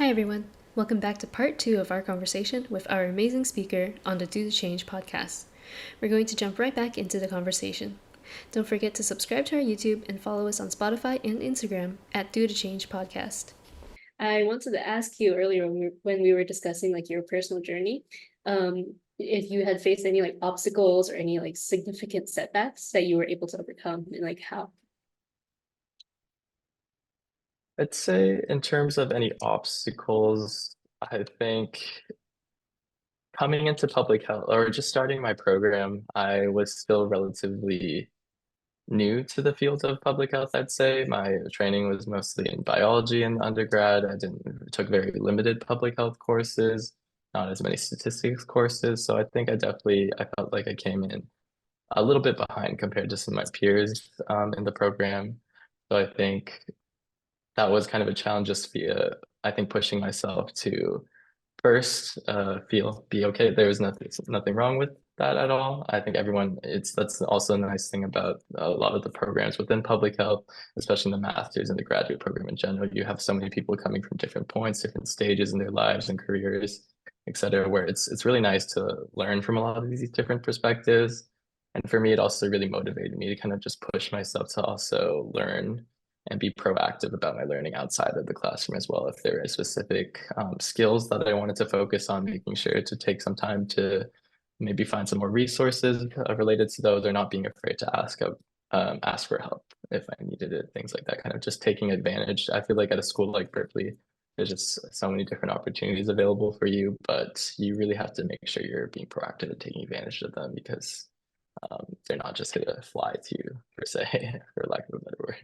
Hi, everyone. Welcome back to part 2 of our conversation with our amazing speaker on the Do the Change podcast. We're going to jump right back into the conversation. Don't forget to subscribe to our YouTube and follow us on Spotify and Instagram at Do the Change podcast. I wanted to ask you earlier when we were discussing like your personal journey, if you had faced any like obstacles or any like significant setbacks that you were able to overcome and like how. I'd say in terms of any obstacles, I think coming into public health or just starting my program, I was still relatively new to the field of public health, I'd say. My training was mostly in biology in undergrad. I didn't took very limited public health courses, not as many statistics courses. So I felt like I came in a little bit behind compared to some of my peers in the program. So I think that was kind of a challenge just via, I think, pushing myself to first be okay. There was nothing wrong with that at all. I think everyone, that's also a nice thing about a lot of the programs within public health, especially in the master's and the graduate program in general. You have so many people coming from different points, different stages in their lives and careers, et cetera, where it's really nice to learn from a lot of these different perspectives. And for me, it also really motivated me to kind of just push myself to also learn and be proactive about my learning outside of the classroom as well. If there are specific skills that I wanted to focus on, making sure to take some time to maybe find some more resources related to those, or not being afraid to ask for help if I needed it, things like that. Kind of just taking advantage. I feel like at a school like Berkeley, there's just so many different opportunities available for you, but you really have to make sure you're being proactive and taking advantage of them because they're not just going to fly to you per se, for lack of a better word.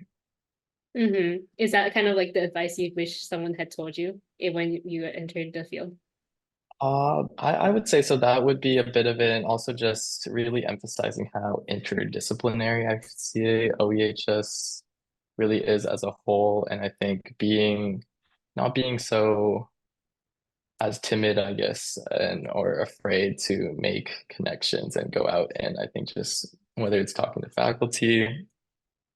Is that kind of like the advice you wish someone had told you when you entered the field? I would say so. That would be a bit of it, and also just really emphasizing how interdisciplinary I see OEHS really is as a whole. And I think not being so as timid, I guess, and or afraid to make connections and go out. And I think just whether it's talking to faculty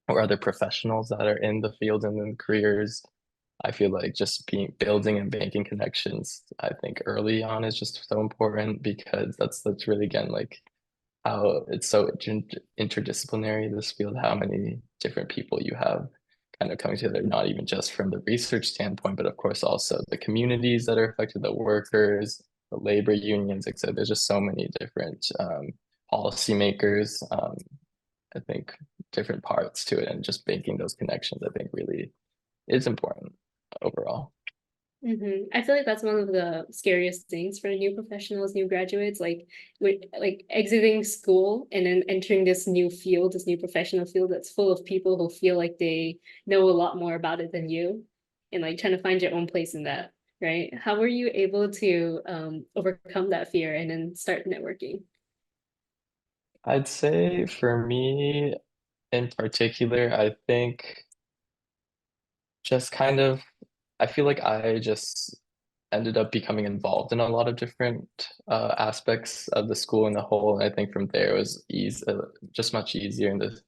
or other professionals that are in the field and in careers, I feel like just being building and banking connections, I think early on is just so important because that's really again like how it's so interdisciplinary, this field, how many different people you have kind of coming together, not even just from the research standpoint, but of course also the communities that are affected, the workers, the labor unions, etc. There's just so many different policymakers. I think different parts to it, and just making those connections, I think really is important overall. I feel like that's one of the scariest things for new professionals, new graduates, like with like exiting school and then entering this new field, this new professional field that's full of people who feel like they know a lot more about it than you, and like trying to find your own place in that, right? How were you able to overcome that fear and then start networking? I'd say for me in particular, I think just kind of, I feel like I just ended up becoming involved in a lot of different aspects of the school in the whole. And I think from there it was just much easier in the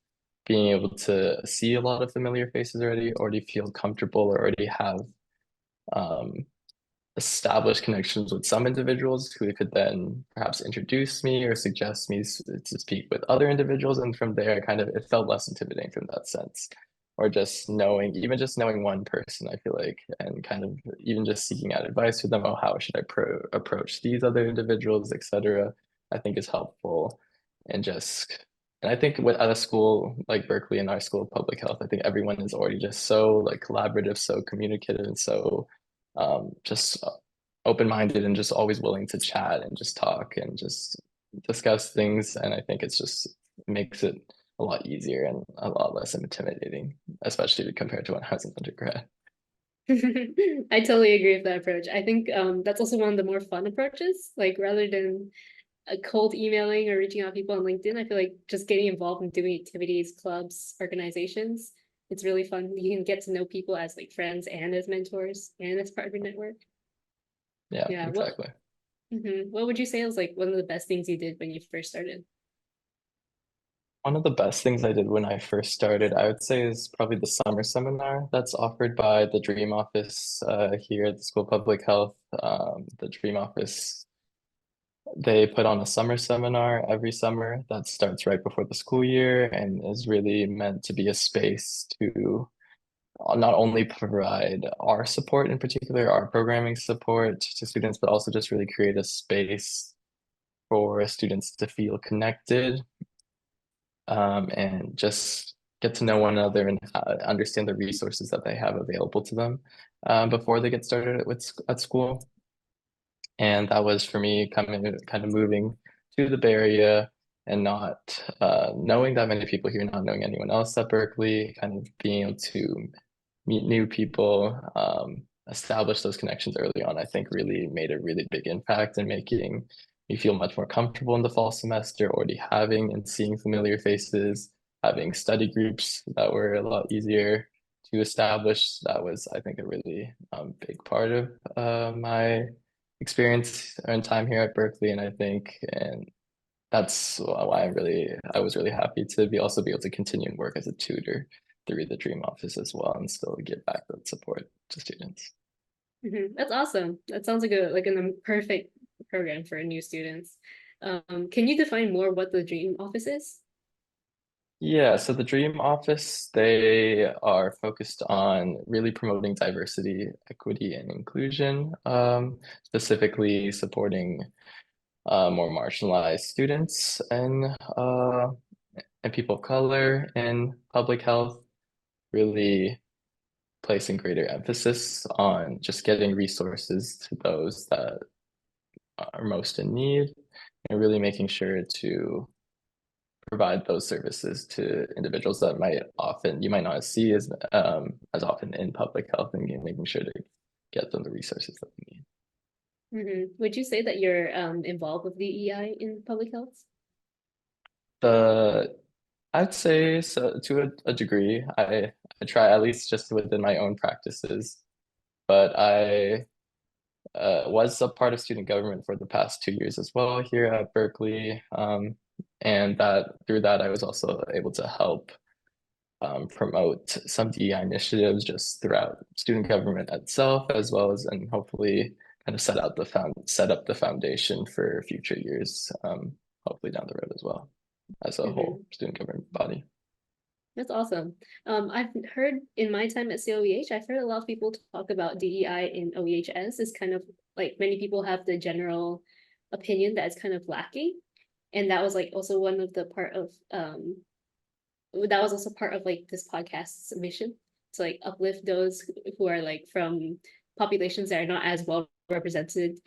being able to see a lot of familiar faces already feel comfortable or already have um, established connections with some individuals who could then perhaps introduce me or suggest me to speak with other individuals. And from there, it felt less intimidating from that sense. Or even just knowing one person, I feel like, and kind of even just seeking out advice from them, oh, how should I approach these other individuals, etc., I think is helpful. And I think at a school like Berkeley and our school of public health, I think everyone is already just so like collaborative, so communicative, and so just open-minded and just always willing to chat and just talk and just discuss things. And I think it makes it a lot easier and a lot less intimidating, especially compared to when I was an undergrad. I totally agree with that approach. I think that's also one of the more fun approaches. Like rather than a cold emailing or reaching out to people on LinkedIn, I feel like just getting involved in doing activities, clubs, organizations, it's really fun. You can get to know people as like friends and as mentors and as part of your network. Yeah, Yeah. exactly. What would you say was like one of the best things you did when you first started? One of the best things I did when I first started, I would say, is probably the summer seminar that's offered by the Dream Office here at the School of Public Health. The Dream Office, they put on a summer seminar every summer that starts right before the school year and is really meant to be a space to not only provide our support, in particular, our programming support to students, but also just really create a space for students to feel connected, and just get to know one another and understand the resources that they have available to them before they get started at school. And that was for me coming kind of moving to the Bay Area and not knowing that many people here, not knowing anyone else at Berkeley, kind of being able to meet new people, establish those connections early on, I think really made a really big impact in making me feel much more comfortable in the fall semester, already having and seeing familiar faces, having study groups that were a lot easier to establish. That was, I think, a really big part of my experience and time here at Berkeley. And I think, and that's why I was really happy to be also be able to continue and work as a tutor through the Dream Office as well and still give back that support to students. That's awesome. That sounds like a perfect program for new students. Can you define more what the Dream Office is? Yeah, so the Dream Office, they are focused on really promoting diversity, equity, and inclusion, specifically supporting more marginalized students and people of color in public health, really placing greater emphasis on just getting resources to those that are most in need and really making sure to provide those services to individuals that you might not see as often in public health and making sure to get them the resources that they need. Would you say that you're involved with DEI in public health? The I'd say so to a degree. I try at least just within my own practices, but I was a part of student government for the past 2 years as well here at Berkeley. And that through that, I was also able to help promote some DEI initiatives just throughout student government itself, as well as and hopefully kind of set up the foundation for future years, hopefully down the road as well as a whole Hmm. student government body. That's awesome. I've heard in my time at COEH, I've heard a lot of people talk about DEI in OEHS. Is kind of like many people have the general opinion that it's kind of lacking. And that was like also one of the part of that was also part of like this podcast's mission to like uplift those who are like from populations that are not as well represented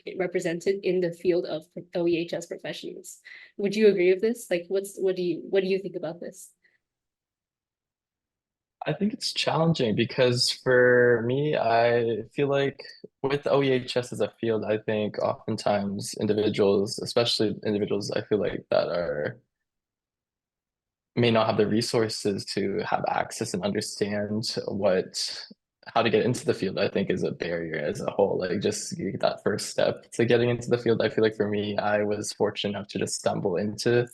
in the field of OEHS professionals. Would you agree with this? Like what do you think about this? I think it's challenging because for me, I feel like with OEHS as a field, I think oftentimes individuals, especially individuals I feel like that are may not have the resources to have access and understand how to get into the field, I think is a barrier as a whole. Like just that first step to getting into the field. I feel like for me, I was fortunate enough to just stumble into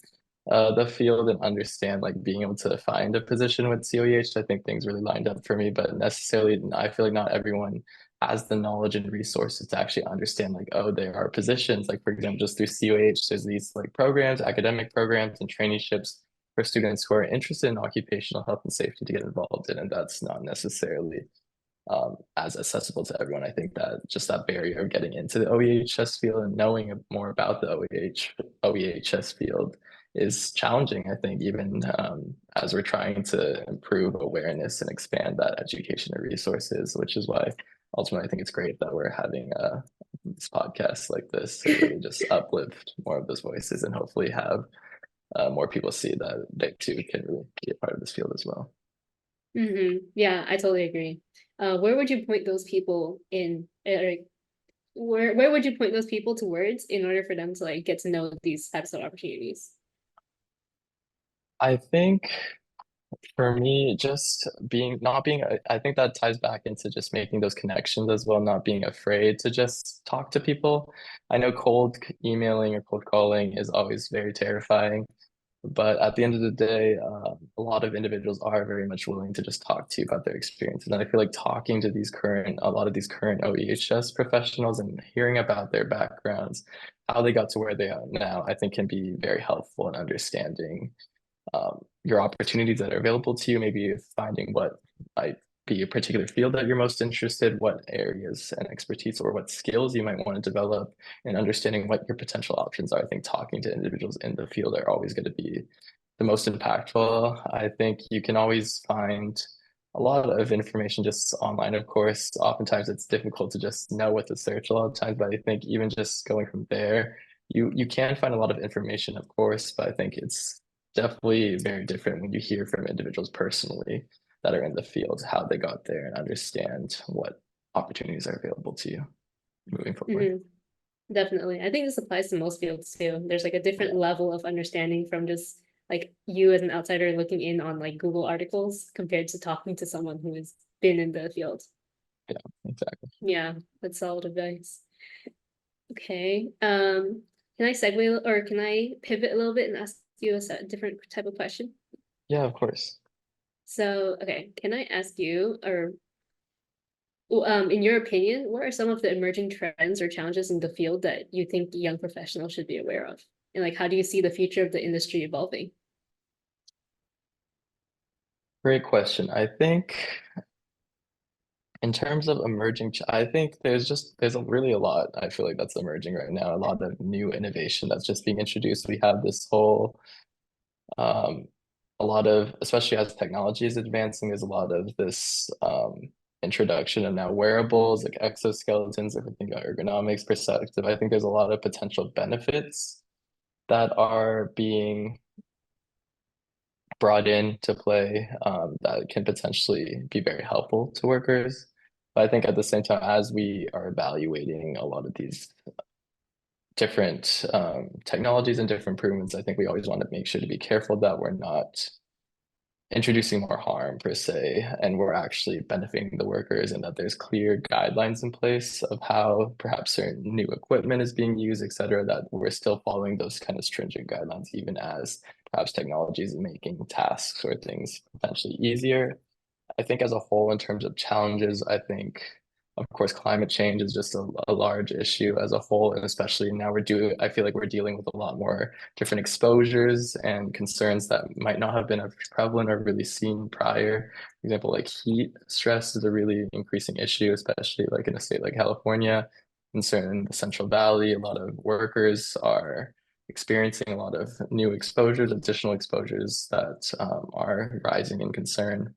the field and understand like being able to find a position with COEH. I think things really lined up for me, but necessarily I feel like not everyone has the knowledge and resources to actually understand like, oh, there are positions. Like for example, just through COEH, there's these like programs, academic programs and traineeships for students who are interested in occupational health and safety to get involved in, and that's not necessarily as accessible to everyone. I think that just that barrier of getting into the OEHS field and knowing more about the OEHS field is challenging, I think, even as we're trying to improve awareness and expand that education and resources, which is why ultimately I think it's great that we're having this podcast like this to really just uplift more of those voices and hopefully have more people see that they too can really be a part of this field as well. Yeah, I totally agree. Where would you point those people in, where would you point those people towards in order for them to like get to know these types of opportunities? I think for me, just being not being, I think that ties back into just making those connections as well, not being afraid to just talk to people. I know emailing or cold calling is always very terrifying. But at the end of the day, a lot of individuals are very much willing to just talk to you about their experiences. And I feel like talking to a lot of these current OEHS professionals and hearing about their backgrounds, how they got to where they are now, I think can be very helpful in understanding your opportunities that are available to you, maybe finding what might be a particular field that you're most interested, what areas and expertise or what skills you might want to develop, and understanding what your potential options are. I think talking to individuals in the field are always going to be the most impactful. I think you can always find a lot of information just online, of course. Oftentimes it's difficult to just know what to search a lot of times, but I think even just going from there, you can find a lot of information, of course, but I think it's definitely very different when you hear from individuals personally that are in the field, how they got there and understand what opportunities are available to you moving forward. Hmm. Definitely. I think this applies to most fields too. There's like a different Yeah, level of understanding from just like you as an outsider looking in on like Google articles compared to talking to someone who has been in the field. yeah, exactly. Yeah, that's solid advice. Okay. Can I segue or can I pivot a little bit and ask you a different type of question? Yeah, of course. So, okay, can I ask you, or in your opinion, what are some of the emerging trends or challenges in the field that you think young professionals should be aware of? And like, how do you see the future of the industry evolving? Great question. I think in terms of I think there's really a lot I feel like that's emerging right now, a lot of new innovation that's just being introduced. We have this whole um a lot of, especially as technology is advancing, there's a lot of this introduction of now wearables like exoskeletons. If we think about ergonomics perspective, I think there's a lot of potential benefits that are being brought in to play that can potentially be very helpful to workers. But I think at the same time, as we are evaluating a lot of these different technologies and different improvements, I think we always want to make sure to be careful that we're not introducing more harm per se, and we're actually benefiting the workers, and that there's clear guidelines in place of how perhaps certain new equipment is being used, et cetera, that we're still following those kind of stringent guidelines, even as perhaps technology is making tasks or things potentially easier. I think as a whole, in terms of challenges, I think, of course, climate change is just a large issue as a whole, and especially now I feel like we're dealing with a lot more different exposures and concerns that might not have been as prevalent or really seen prior. For example, like heat stress is a really increasing issue, especially like in a state like California. In certain the Central Valley, a lot of workers are experiencing a lot of new exposures, additional exposures that are rising in concern.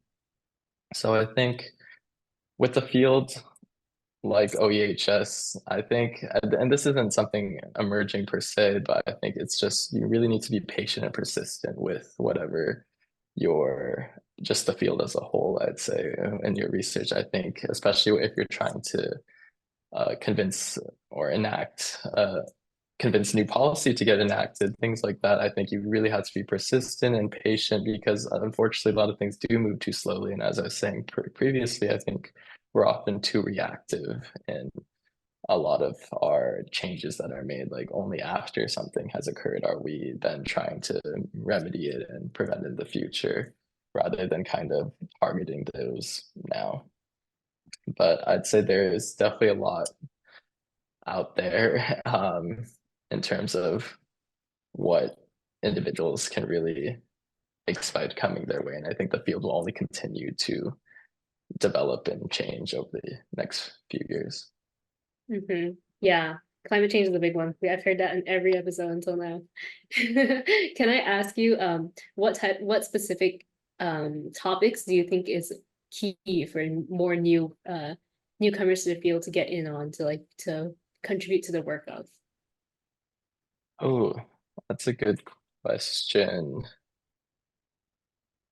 So I think with the field like OEHS, I think, and this isn't something emerging per se, but I think it's just you really need to be patient and persistent with whatever your just the field as a whole, I'd say, in your research. I think, especially if you're trying to convince or convince new policy to get enacted, things like that. I think you really have to be persistent and patient because unfortunately, a lot of things do move too slowly. And as I was saying previously, I think we're often too reactive in a lot of our changes that are made. Like only after something has occurred are we then trying to remedy it and prevent it in the future rather than kind of targeting those now. But I'd say there is definitely a lot out there in terms of what individuals can really expect coming their way. And I think the field will only continue to develop and change over the next few years. Hmm. Yeah, climate change is a big one. I've heard that in every episode until now. Can I ask you, what specific topics do you think is key for more newcomers to the field to get in on to contribute to the work of? Oh, that's a good question.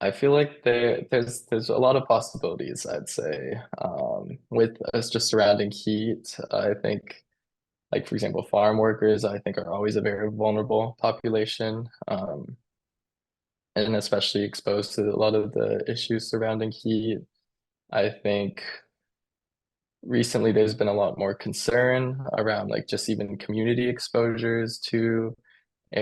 I feel like there's a lot of possibilities, I'd say. With us just surrounding heat, I think like for example, farm workers, I think are always a very vulnerable population, and especially exposed to a lot of the issues surrounding heat. I think recently there's been a lot more concern around like just even community exposures to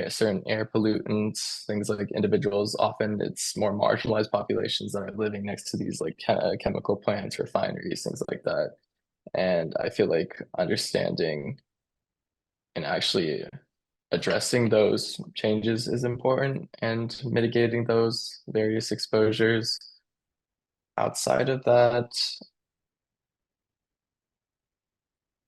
certain air pollutants, things like individuals. Often it's more marginalized populations that are living next to these like chemical plants, refineries, things like that. And I feel like understanding and actually addressing those changes is important and mitigating those various exposures. Outside of that,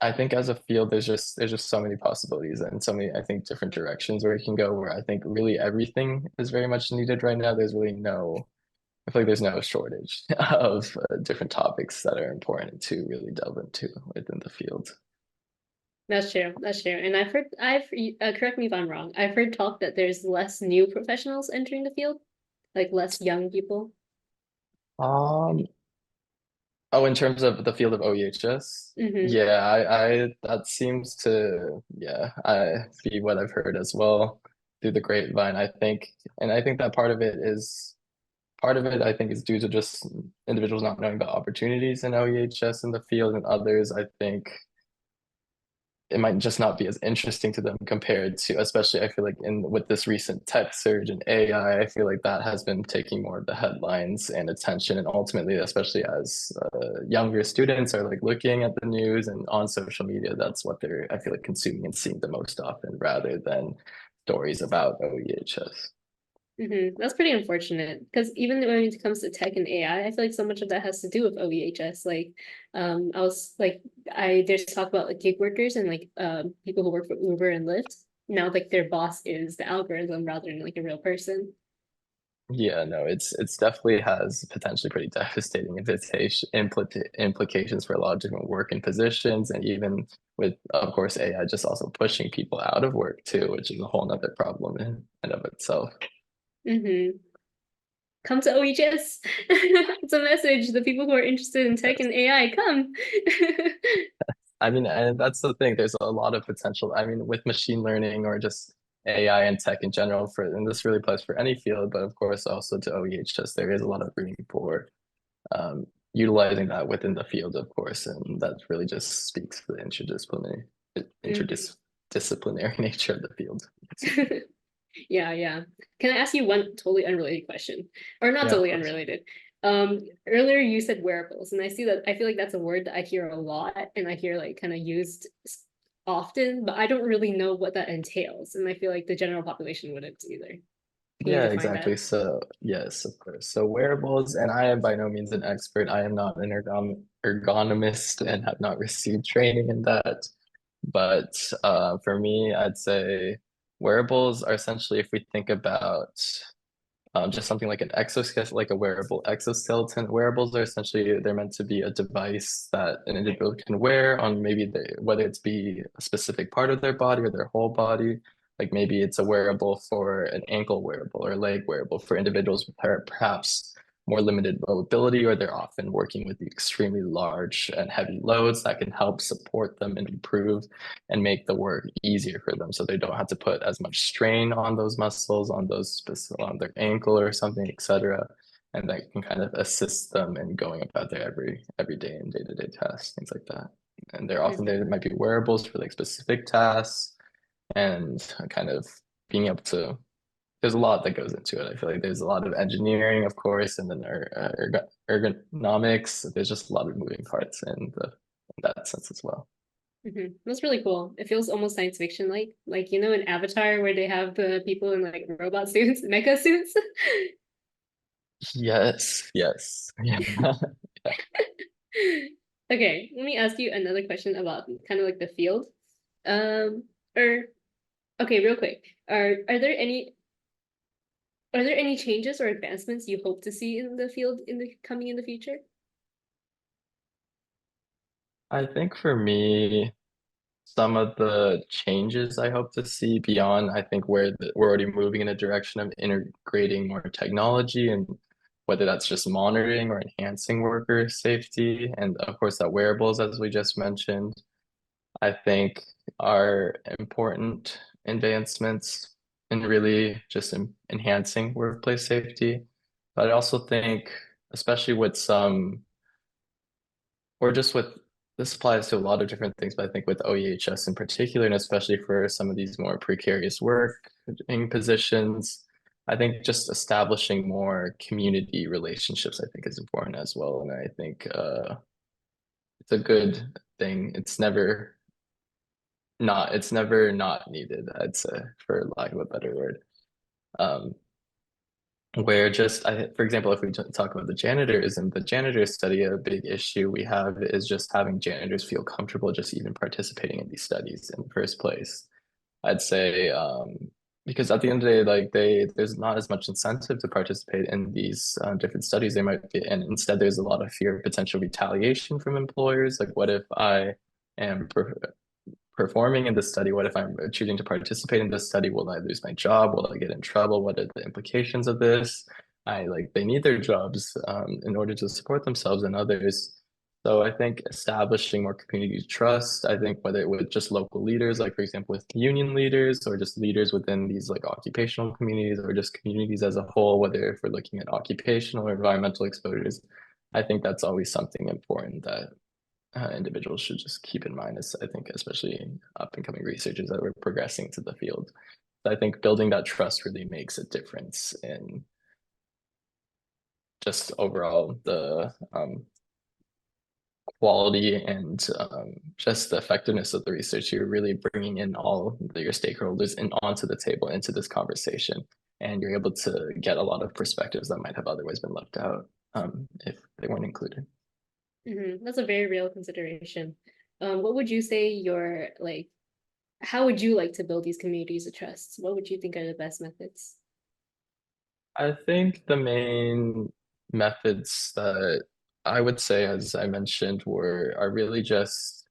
I think as a field, there's just so many possibilities and so many, I think, different directions where it can go, where I think really everything is very much needed right now. There's really no, I feel like there's no shortage of different topics that are important to really delve into within the field. That's true. That's true. And correct me if I'm wrong. I've heard talk that there's less new professionals entering the field, like less young people. Um, Oh, in terms of the field of OEHS, Mm-hmm. yeah, that seems to, yeah, I be what I've heard as well through the grapevine, I think. And I think that part of it, I think, is due to just individuals not knowing about opportunities in OEHS in the field, and others, I think, it might just not be as interesting to them compared to, especially I feel like in with this recent tech surge in AI, I feel like that has been taking more of the headlines and attention, and ultimately, especially as younger students are like looking at the news and on social media, that's what they're I feel like consuming and seeing the most often, rather than stories about OEHS. That's pretty unfortunate because even when it comes to tech and AI, I feel like so much of that has to do with OEHS. Like, I was like, I there's talk about like gig workers and like people who work for Uber and Lyft. Now, like their boss is the algorithm rather than like a real person. Yeah, no, it's definitely has potentially pretty devastating implications for a lot of different working positions, and even with, of course, AI just also pushing people out of work too, which is a whole nother problem in and of itself. Mm-hmm. Come to OEHS. It's a message. The people who are interested in tech and AI, come. I mean, and that's the thing. There's a lot of potential. I mean, with machine learning or just AI and tech in general, and this really applies for any field, but of course also to OEHS, there is a lot of room for utilizing that within the field, of course, and that really just speaks to the interdisciplinary nature of the field. Excuse me. Yeah, yeah. Can I ask you one totally unrelated question? Or not Yeah, of totally course. unrelated. Earlier you said wearables, and I feel like that's a word that I hear a lot and I hear like kind of used often, but I don't really know what that entails. And I feel like the general population wouldn't either. Can you Yeah, define exactly. that? So, yes, of course. So, wearables, and I am by no means an expert. I am not an ergonomist and have not received training in that. But for me, I'd say wearables are essentially, if we think about just something like an exoskeleton, like a wearable exoskeleton. Wearables are essentially they're meant to be a device that an individual can wear on maybe whether it's be a specific part of their body or their whole body. Like maybe it's a wearable for an ankle wearable or leg wearable for individuals with perhaps more limited mobility, or they're often working with extremely large and heavy loads that can help support them and improve and make the work easier for them so they don't have to put as much strain on those muscles, on their ankle or something, etc. And that can kind of assist them in going about their everyday and day-to-day tasks, things like that. And they're often there might be wearables for like specific tasks and kind of being able to there's a lot that goes into it. I feel like there's a lot of engineering, of course, and then ergonomics. There's just a lot of moving parts in that sense as well. That's really cool. It feels almost science fiction like you know in Avatar where they have the people in like robot suits, mecha suits. Yes, yes. Yeah. Okay, let me ask you another question about kind of like the field. Um, or okay, real quick. Are there any changes or advancements you hope to see in the field in the future? I think for me, some of the changes I hope to see beyond, I think we're already moving in a direction of integrating more technology, and whether that's just monitoring or enhancing worker safety. And of course, that wearables, as we just mentioned, I think are important advancements in really just enhancing workplace safety. But I also think, especially with some, or just with this applies to a lot of different things, but I think with OEHS in particular, and especially for some of these more precarious working positions, I think just establishing more community relationships, I think is important as well. And I think it's a good thing. It's never not needed, I'd say, for lack of a better word. Um, where just for example, if we talk about the janitors and the janitors study, a big issue we have is just having janitors feel comfortable just even participating in these studies in the first place. I'd say because at the end of the day, like there's not as much incentive to participate in these different studies they might be, and instead there's a lot of fear of potential retaliation from employers. Like, what if I am performing in this study? What if I'm choosing to participate in this study? Will I lose my job? Will I get in trouble? What are the implications of this? They need their jobs in order to support themselves and others. So I think establishing more community trust, I think whether with just local leaders, like for example, with union leaders or just leaders within these like occupational communities or just communities as a whole, whether if we're looking at occupational or environmental exposures, I think that's always something important that individuals should just keep in mind, as I think especially up and coming researchers that we're progressing to the field. So I think building that trust really makes a difference in just overall the quality and just the effectiveness of the research. You're really bringing in your stakeholders in onto the table into this conversation, and you're able to get a lot of perspectives that might have otherwise been left out if they weren't included. That's a very real consideration. What would you say your like? How would you like to build these communities of trust? What would you think are the best methods? I think the main methods that I would say, as I mentioned, are really just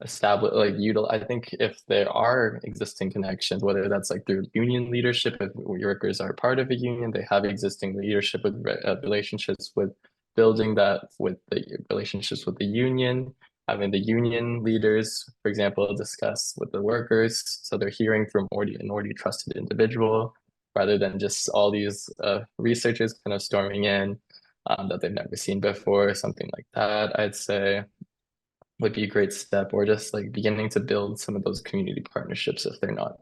establish like I think if there are existing connections, whether that's like through union leadership, if workers are part of a union, they have existing leadership with relationships with building that with the relationships with the union, having the union leaders, for example, discuss with the workers, so they're hearing from an already trusted individual rather than just all these researchers kind of storming in that they've never seen before, something like that, I'd say would be a great step, or just like beginning to build some of those community partnerships if they're not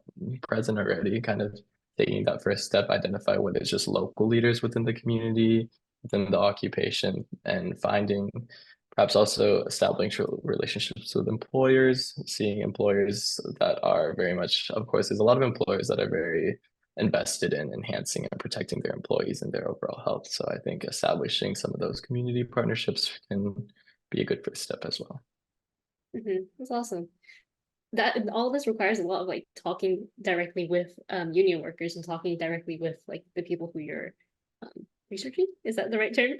present already, kind of taking that first step, identify whether it's just local leaders within the community, within the occupation, and finding perhaps also establishing relationships with employers, seeing employers that are very much, of course, there's a lot of employers that are very invested in enhancing and protecting their employees and their overall health. So I think establishing some of those community partnerships can be a good first step as well. That's awesome. That all this requires a lot of like talking directly with union workers and talking directly with like the people who you're researching. Is that the right term?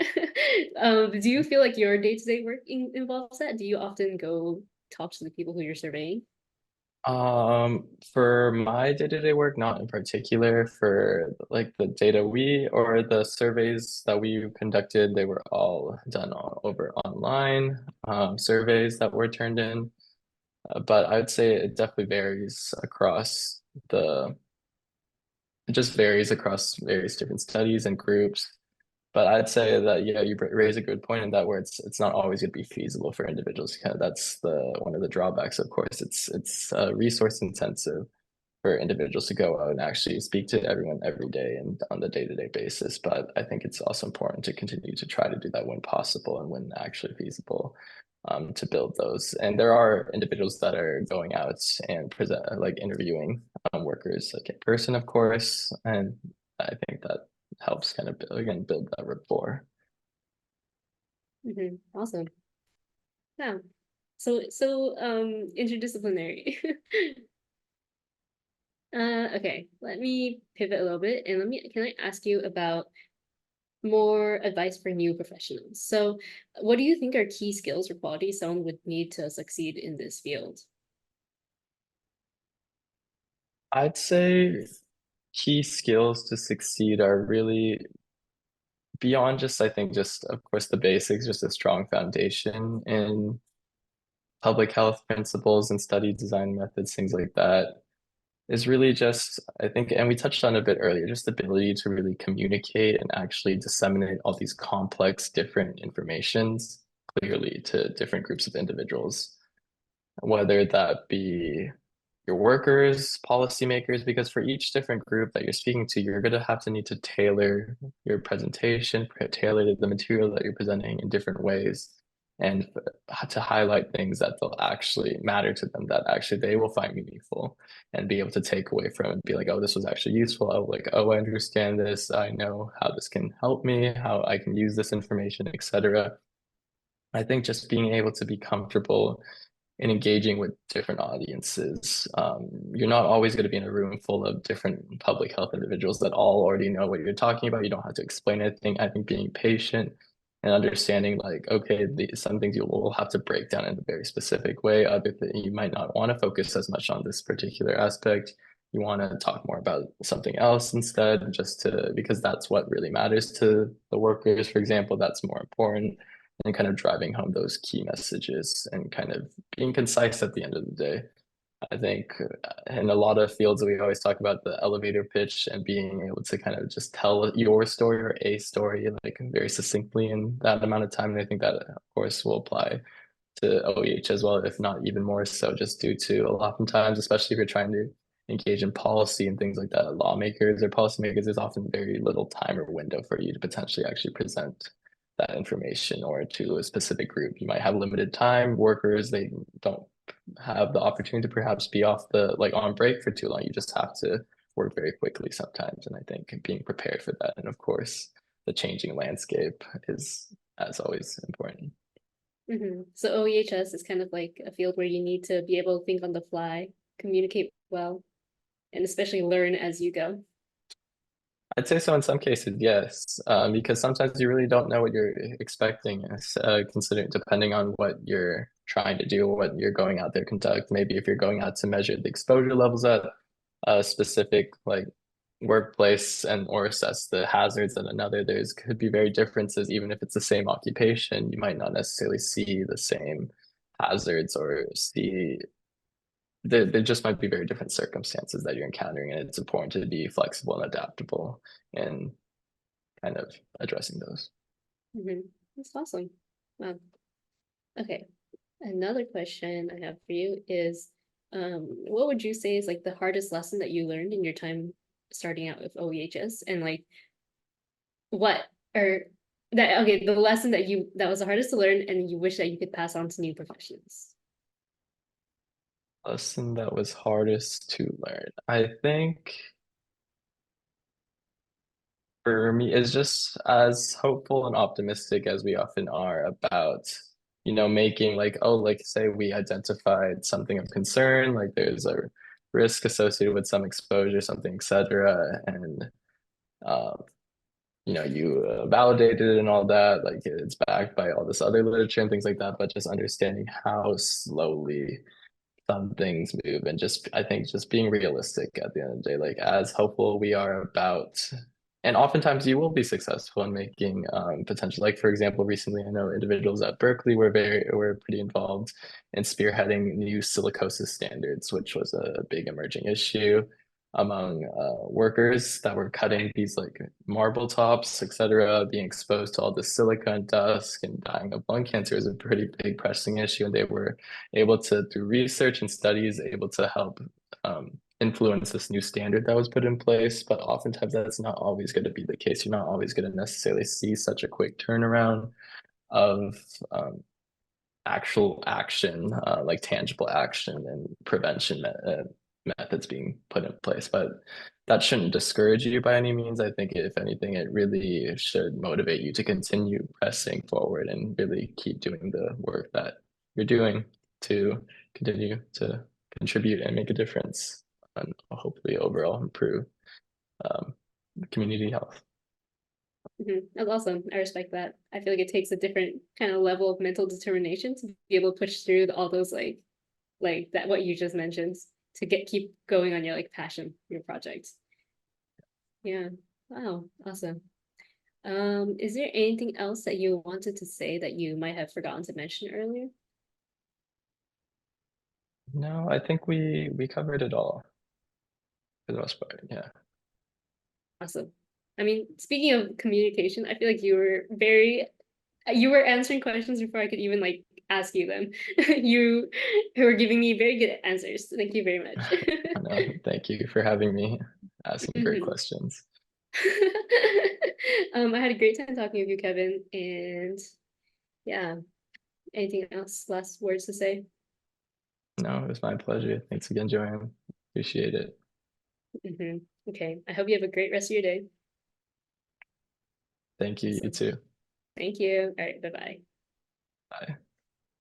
Do you feel like your day-to-day work involves that? Do you often go talk to the people who you're surveying? For my day-to-day work, not in particular. For like the data or the surveys that we conducted, they were all done over online, surveys that were turned in. But I would say it definitely it just varies across various different studies and groups. But I'd say that yeah, you raise a good point in that where it's not always going to be feasible for individuals. Kind of that's the one of the drawbacks, of course. It's resource intensive for individuals to go out and actually speak to everyone every day and on the day-to-day basis. But I think it's also important to continue to try to do that when possible and when actually feasible, to build those. And there are individuals that are going out and like interviewing workers like in person, of course. And I think that helps kind of again build that rapport. Awesome. Yeah. Interdisciplinary. Okay, let me pivot a little bit and can I ask you about more advice for new professionals? So, what do you think are key skills or qualities someone would need to succeed in this field? I'd say key skills to succeed are really beyond just, I think, just of course the basics, just a strong foundation in public health principles and study design methods, things like that, is really just, I think, and we touched on it a bit earlier, just the ability to really communicate and actually disseminate all these complex, different informations clearly to different groups of individuals, whether that be your workers, policymakers, because for each different group that you're speaking to, you're going to have to need to tailor your presentation, tailor the material that you're presenting in different ways, and to highlight things that they'll actually matter to them, that actually they will find meaningful and be able to take away from and be like, oh, this was actually useful. Oh, like, oh, I understand this. I know how this can help me, how I can use this information, etc. I think just being able to be comfortable and engaging with different audiences. You're not always going to be in a room full of different public health individuals that all already know what you're talking about. You don't have to explain anything. I think being patient and understanding like, okay, some things you will have to break down in a very specific way. Other things you might not want to focus as much on this particular aspect. You want to talk more about something else instead, just to because that's what really matters to the workers, for example, that's more important and kind of driving home those key messages and kind of being concise at the end of the day. I think in a lot of fields, we always talk about the elevator pitch and being able to kind of just tell your story or a story like very succinctly in that amount of time. And I think that, of course, will apply to OEH as well, if not even more so, just due to a lot of times, especially if you're trying to engage in policy and things like that, lawmakers or policymakers, there's often very little time or window for you to potentially actually present that information or to a specific group. You might have limited time. Workers, they don't have the opportunity to perhaps be off the like on break for too long. You just have to work very quickly sometimes. And I think being prepared for that. And of course, the changing landscape is as always important. So OEHS is kind of like a field where you need to be able to think on the fly, communicate well, and especially learn as you go. I'd say so in some cases, yes, because sometimes you really don't know what you're expecting, considering depending on what you're trying to do, what you're going out there conduct. Maybe if you're going out to measure the exposure levels at a specific like workplace and or assess the hazards at another, there's could be very differences. Even if it's the same occupation, you might not necessarily see the same hazards or see there just might be very different circumstances that you're encountering, and it's important to be flexible and adaptable in kind of addressing those. That's awesome. Wow. Okay. Another question I have for you is, what would you say is like the hardest lesson that you learned in your time starting out with OEHS, and like what or that okay, the lesson that was the hardest to learn and you wish that you could pass on to new professions. Lesson that was hardest to learn, I think for me is just as hopeful and optimistic as we often are about, making like, oh, like say we identified something of concern, like there's a risk associated with some exposure, something, etc. And um, you validated it and all that, like it's backed by all this other literature and things like that, but just understanding how slowly some things move and just I think just being realistic at the end of the day, like as hopeful we are about and oftentimes you will be successful in making potential like for example recently I know individuals at Berkeley were pretty involved in spearheading new silicosis standards, which was a big emerging issue among workers that were cutting these like marble tops, etc., being exposed to all the silica and dust and dying of lung cancer is a pretty big pressing issue. And they were able to, through research and studies, able to help influence this new standard that was put in place. But oftentimes that's not always going to be the case. You're not always going to necessarily see such a quick turnaround of actual action, like tangible action and prevention methods being put in place. But that shouldn't discourage you by any means. I think if anything, it really should motivate you to continue pressing forward and really keep doing the work that you're doing to continue to contribute and make a difference and hopefully overall improve um, community health. That's awesome. I respect that. I feel like it takes a different kind of level of mental determination to be able to push through all those like that what you just mentioned to keep going on your like passion, your project. Yeah. Wow. Awesome. Is there anything else that you wanted to say that you might have forgotten to mention earlier? No, I think we covered it all for the most part. Yeah. Awesome. I mean, speaking of communication, I feel like you were very You were answering questions before I could even like ask you them. You were giving me very good answers. Thank you very much. I know. Thank you for having me, asking great Mhm. questions. I had a great time talking with you, Kevin. And yeah, anything else? Last words to say? No, it was my pleasure. Thanks again, Joanne. Appreciate it. Okay. I hope you have a great rest of your day. Thank you. You Awesome. too. Thank you. All right. Bye bye. Bye.